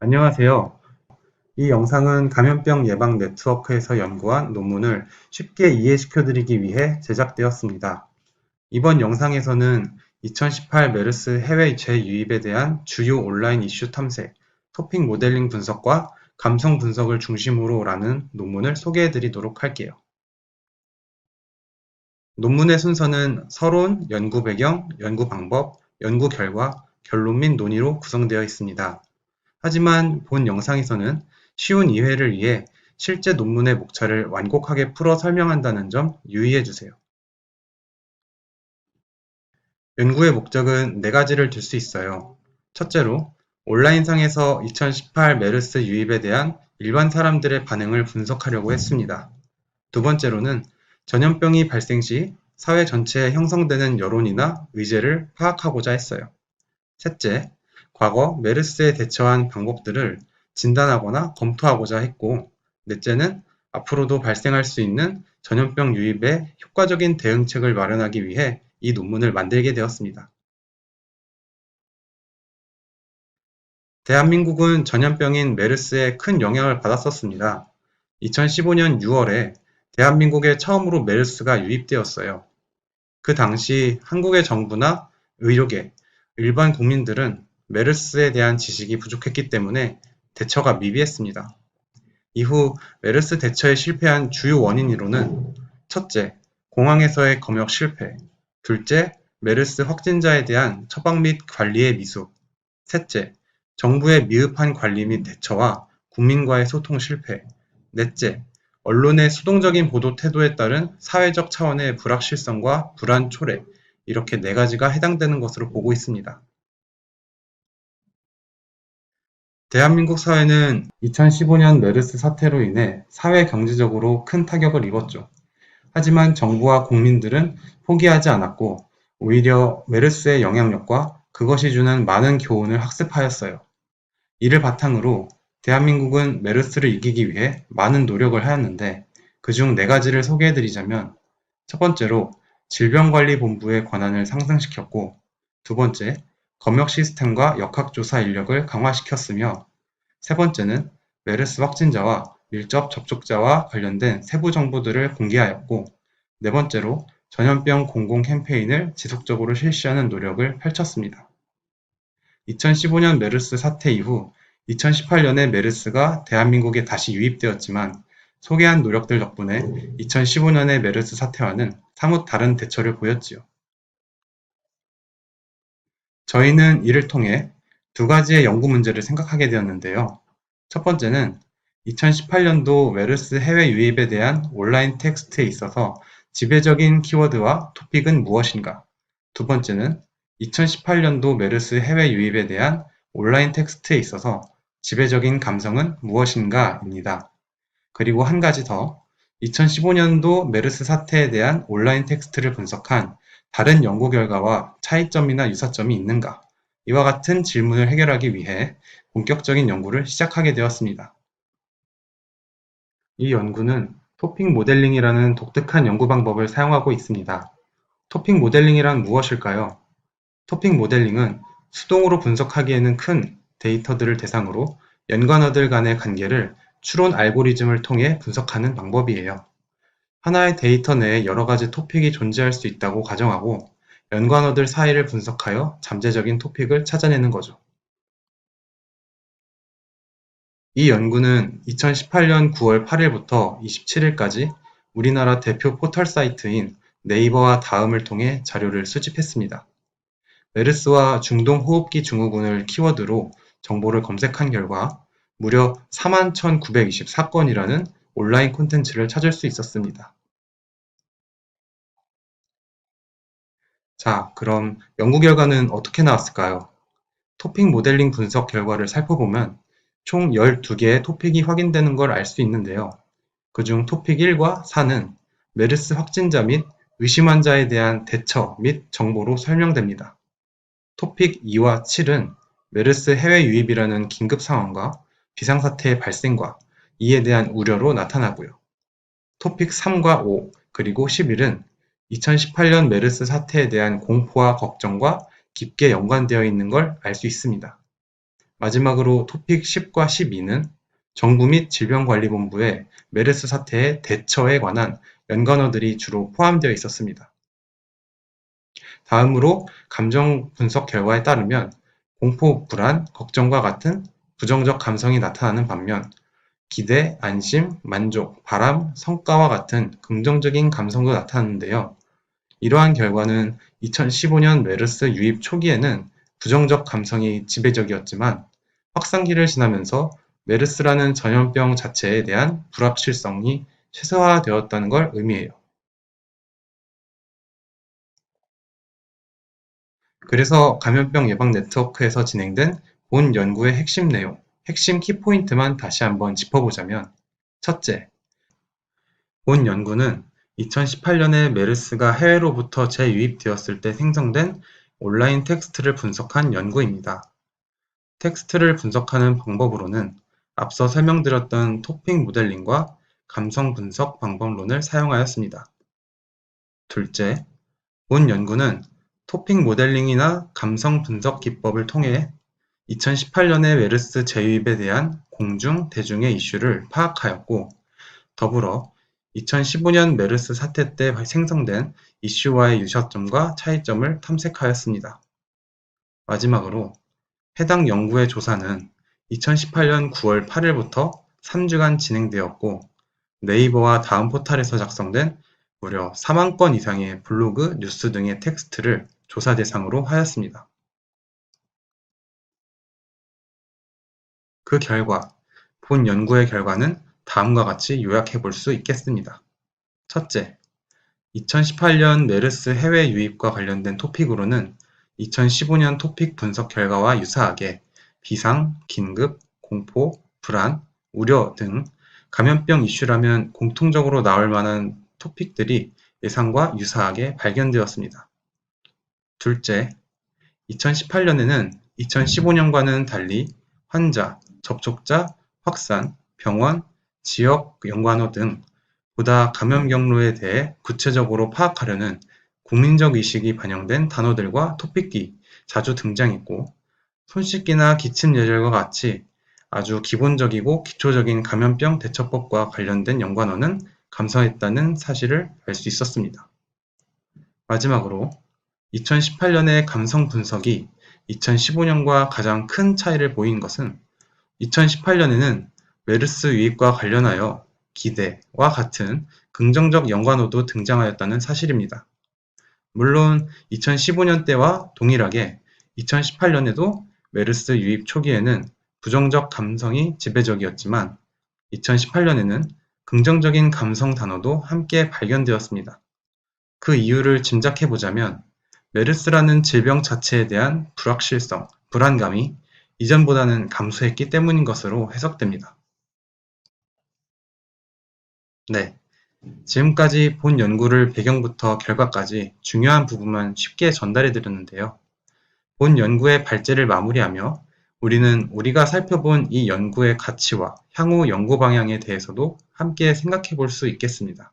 안녕하세요. 이 영상은 감염병 예방 네트워크에서 연구한 논문을 쉽게 이해시켜드리기 위해 제작되었습니다. 이번 영상에서는 2018 메르스 해외 재유입에 대한 주요 온라인 이슈 탐색, 토픽 모델링 분석과 감성 분석을 중심으로 라는 논문을 소개해드리도록 할게요. 논문의 순서는 서론, 연구 배경, 연구 방법, 연구 결과, 결론 및 논의로 구성되어 있습니다. 하지만 본 영상에서는 쉬운 이해를 위해 실제 논문의 목차를 완곡하게 풀어 설명한다는 점 유의해 주세요. 연구의 목적은 네 가지를 들 수 있어요. 첫째로, 온라인상에서 2018 메르스 유입에 대한 일반 사람들의 반응을 분석하려고 했습니다. 두 번째로는 전염병이 발생 시 사회 전체에 형성되는 여론이나 의제를 파악하고자 했어요. 셋째, 과거 메르스에 대처한 방법들을 진단하거나 검토하고자 했고, 넷째는 앞으로도 발생할 수 있는 전염병 유입에 효과적인 대응책을 마련하기 위해 이 논문을 만들게 되었습니다. 대한민국은 전염병인 메르스에 큰 영향을 받았었습니다. 2015년 6월에 대한민국에 처음으로 메르스가 유입되었어요. 그 당시 한국의 정부나 의료계, 일반 국민들은 메르스에 대한 지식이 부족했기 때문에 대처가 미비했습니다. 이후 메르스 대처에 실패한 주요 원인으로는 첫째, 공항에서의 검역 실패, 둘째, 메르스 확진자에 대한 처방 및 관리의 미숙, 셋째, 정부의 미흡한 관리 및 대처와 국민과의 소통 실패, 넷째, 언론의 수동적인 보도 태도에 따른 사회적 차원의 불확실성과 불안 초래, 이렇게 네 가지가 해당되는 것으로 보고 있습니다. 대한민국 사회는 2015년 메르스 사태로 인해 사회 경제적으로 큰 타격을 입었죠. 하지만 정부와 국민들은 포기하지 않았고 오히려 메르스의 영향력과 그것이 주는 많은 교훈을 학습하였어요. 이를 바탕으로 대한민국은 메르스를 이기기 위해 많은 노력을 하였는데 그중 네 가지를 소개해드리자면 첫 번째로 질병관리본부의 권한을 상승시켰고 두 번째, 검역 시스템과 역학조사 인력을 강화시켰으며 세 번째는 메르스 확진자와 밀접 접촉자와 관련된 세부 정보들을 공개하였고 네 번째로 전염병 공공 캠페인을 지속적으로 실시하는 노력을 펼쳤습니다. 2015년 메르스 사태 이후 2018년에 메르스가 대한민국에 다시 유입되었지만 소개한 노력들 덕분에 2015년의 메르스 사태와는 사뭇 다른 대처를 보였지요. 저희는 이를 통해 두 가지의 연구 문제를 생각하게 되었는데요. 첫 번째는 2018년도 메르스 해외 유입에 대한 온라인 텍스트에 있어서 지배적인 키워드와 토픽은 무엇인가? 두 번째는 2018년도 메르스 해외 유입에 대한 온라인 텍스트에 있어서 지배적인 감성은 무엇인가?입니다. 그리고 한 가지 더, 2015년도 메르스 사태에 대한 온라인 텍스트를 분석한 다른 연구 결과와 차이점이나 유사점이 있는가? 이와 같은 질문을 해결하기 위해 본격적인 연구를 시작하게 되었습니다. 이 연구는 토픽 모델링이라는 독특한 연구 방법을 사용하고 있습니다. 토픽 모델링이란 무엇일까요? 토픽 모델링은 수동으로 분석하기에는 큰 데이터들을 대상으로 연관어들 간의 관계를 추론 알고리즘을 통해 분석하는 방법이에요. 하나의 데이터 내에 여러 가지 토픽이 존재할 수 있다고 가정하고 연관어들 사이를 분석하여 잠재적인 토픽을 찾아내는 거죠. 이 연구는 2018년 9월 8일부터 27일까지 우리나라 대표 포털 사이트인 네이버와 다음을 통해 자료를 수집했습니다. 메르스와 중동호흡기 증후군을 키워드로 정보를 검색한 결과 무려 41,924건이라는 온라인 콘텐츠를 찾을 수 있었습니다. 자, 그럼 연구 결과는 어떻게 나왔을까요? 토픽 모델링 분석 결과를 살펴보면 총 12개의 토픽이 확인되는 걸 알 수 있는데요. 그중 토픽 1과 4는 메르스 확진자 및 의심 환자에 대한 대처 및 정보로 설명됩니다. 토픽 2와 7은 메르스 해외 유입이라는 긴급 상황과 비상사태의 발생과 이에 대한 우려로 나타나고요. 토픽 3과 5, 그리고 11은 2018년 메르스 사태에 대한 공포와 걱정과 깊게 연관되어 있는 걸 알 수 있습니다. 마지막으로 토픽 10과 12는 정부 및 질병관리본부의 메르스 사태의 대처에 관한 연관어들이 주로 포함되어 있었습니다. 다음으로 감정 분석 결과에 따르면 공포, 불안, 걱정과 같은 부정적 감성이 나타나는 반면 기대, 안심, 만족, 바람, 성과와 같은 긍정적인 감성도 나타나는데요. 이러한 결과는 2015년 메르스 유입 초기에는 부정적 감성이 지배적이었지만 확산기를 지나면서 메르스라는 전염병 자체에 대한 불확실성이 최소화되었다는 걸 의미해요. 그래서 감염병 예방 네트워크에서 진행된 본 연구의 핵심 내용, 핵심 키포인트만 다시 한번 짚어보자면 첫째, 본 연구는 2018년에 메르스가 해외로부터 재유입되었을 때 생성된 온라인 텍스트를 분석한 연구입니다. 텍스트를 분석하는 방법으로는 앞서 설명드렸던 토픽 모델링과 감성 분석 방법론을 사용하였습니다. 둘째, 본 연구는 토픽 모델링이나 감성 분석 기법을 통해 2018년의 메르스 재유입에 대한 공중, 대중의 이슈를 파악하였고, 더불어 2015년 메르스 사태 때 생성된 이슈와의 유사점과 차이점을 탐색하였습니다. 마지막으로 해당 연구의 조사는 2018년 9월 8일부터 3주간 진행되었고, 네이버와 다음 포탈에서 작성된 무려 4만 건 이상의 블로그, 뉴스 등의 텍스트를 조사 대상으로 하였습니다. 그 결과, 본 연구의 결과는 다음과 같이 요약해 볼 수 있겠습니다. 첫째, 2018년 메르스 해외 유입과 관련된 토픽으로는 2015년 토픽 분석 결과와 유사하게 비상, 긴급, 공포, 불안, 우려 등 감염병 이슈라면 공통적으로 나올 만한 토픽들이 예상과 유사하게 발견되었습니다. 둘째, 2018년에는 2015년과는 달리 환자, 접촉자, 확산, 병원, 지역 연관어 등 보다 감염 경로에 대해 구체적으로 파악하려는 국민적 의식이 반영된 단어들과 토픽이 자주 등장했고, 손 씻기나 기침 예절과 같이 아주 기본적이고 기초적인 감염병 대처법과 관련된 연관어는 감소했다는 사실을 알 수 있었습니다. 마지막으로 2018년의 감성 분석이 2015년과 가장 큰 차이를 보인 것은 2018년에는 메르스 유입과 관련하여 기대와 같은 긍정적 연관어도 등장하였다는 사실입니다. 물론 2015년 때와 동일하게 2018년에도 메르스 유입 초기에는 부정적 감성이 지배적이었지만 2018년에는 긍정적인 감성 단어도 함께 발견되었습니다. 그 이유를 짐작해보자면 메르스라는 질병 자체에 대한 불확실성, 불안감이 이전보다는 감소했기 때문인 것으로 해석됩니다. 네, 지금까지 본 연구를 배경부터 결과까지 중요한 부분만 쉽게 전달해 드렸는데요. 본 연구의 발제를 마무리하며 우리는 우리가 살펴본 이 연구의 가치와 향후 연구 방향에 대해서도 함께 생각해 볼 수 있겠습니다.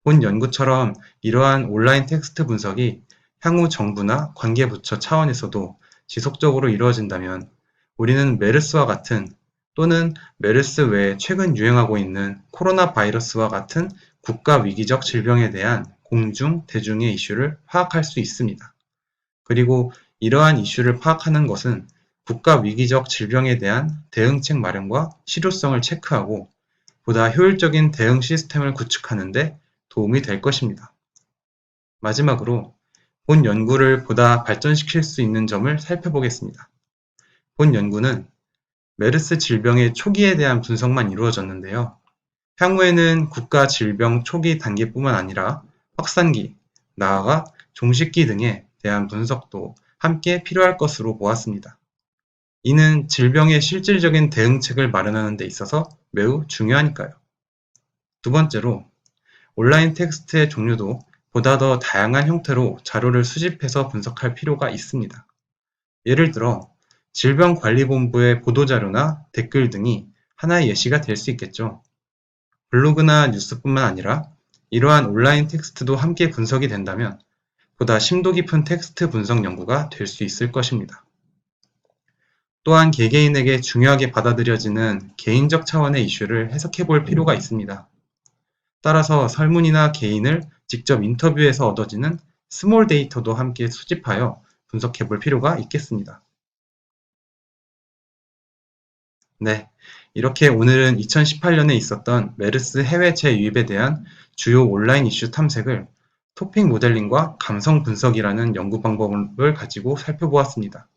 본 연구처럼 이러한 온라인 텍스트 분석이 향후 정부나 관계부처 차원에서도 지속적으로 이루어진다면 우리는 메르스와 같은 또는 메르스 외에 최근 유행하고 있는 코로나 바이러스와 같은 국가 위기적 질병에 대한 공중, 대중의 이슈를 파악할 수 있습니다. 그리고 이러한 이슈를 파악하는 것은 국가 위기적 질병에 대한 대응책 마련과 실효성을 체크하고 보다 효율적인 대응 시스템을 구축하는 데 도움이 될 것입니다. 마지막으로 본 연구를 보다 발전시킬 수 있는 점을 살펴보겠습니다. 본 연구는 메르스 질병의 초기에 대한 분석만 이루어졌는데요. 향후에는 국가 질병 초기 단계뿐만 아니라 확산기, 나아가 종식기 등에 대한 분석도 함께 필요할 것으로 보았습니다. 이는 질병의 실질적인 대응책을 마련하는 데 있어서 매우 중요하니까요. 두 번째로, 온라인 텍스트의 종류도 보다 더 다양한 형태로 자료를 수집해서 분석할 필요가 있습니다. 예를 들어 질병관리본부의 보도자료나 댓글 등이 하나의 예시가 될 수 있겠죠. 블로그나 뉴스뿐만 아니라 이러한 온라인 텍스트도 함께 분석이 된다면 보다 심도 깊은 텍스트 분석 연구가 될 수 있을 것입니다. 또한 개개인에게 중요하게 받아들여지는 개인적 차원의 이슈를 해석해 볼 필요가 있습니다. 따라서 설문이나 개인을 직접 인터뷰에서 얻어지는 스몰 데이터도 함께 수집하여 분석해 볼 필요가 있겠습니다. 네, 이렇게 오늘은 2018년에 있었던 메르스 해외 재유입에 대한 주요 온라인 이슈 탐색을 토픽 모델링과 감성 분석이라는 연구 방법을 가지고 살펴보았습니다.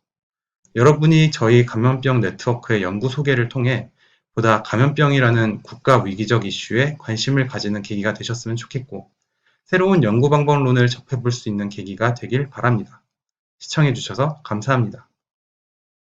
여러분이 저희 감염병 네트워크의 연구 소개를 통해 보다 감염병이라는 국가 위기적 이슈에 관심을 가지는 계기가 되셨으면 좋겠고, 새로운 연구 방법론을 접해볼 수 있는 계기가 되길 바랍니다. 시청해주셔서 감사합니다.